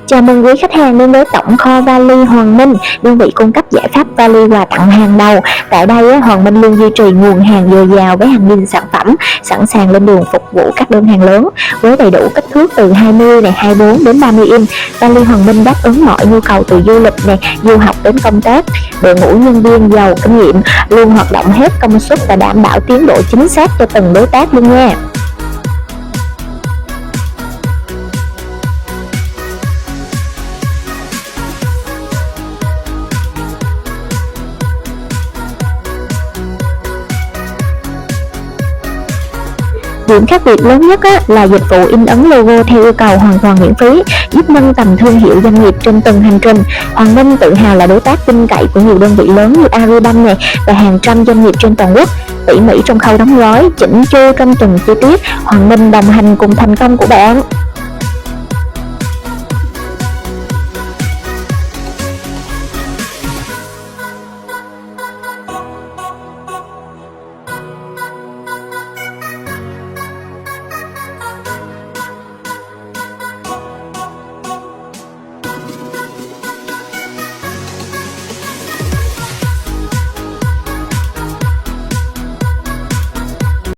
Chào mừng quý khách hàng đến với tổng kho vali Hoàng Minh, đơn vị cung cấp giải pháp vali quà tặng hàng đầu. Tại đây, Hoàng Minh luôn duy trì nguồn hàng dồi dào với hàng nghìn sản phẩm, sẵn sàng lên đường phục vụ các đơn hàng lớn với đầy đủ kích thước từ 20, 24 đến 30 inch. Vali Hoàng Minh đáp ứng mọi nhu cầu từ du lịch, du học đến công tác. Đội ngũ nhân viên giàu kinh nghiệm luôn hoạt động hết công suất và đảm bảo tiến độ chính xác cho từng đối tác luôn nha. Điểm khác biệt lớn nhất là dịch vụ in ấn logo theo yêu cầu hoàn toàn miễn phí, giúp nâng tầm thương hiệu doanh nghiệp trên từng hành trình. Hoàng Minh tự hào là đối tác tin cậy của nhiều đơn vị lớn như Agribank và hàng trăm doanh nghiệp trên toàn quốc. Tỉ mỉ trong khâu đóng gói, chỉnh chu trong từng chi tiết, Hoàng Minh đồng hành cùng thành công của bạn.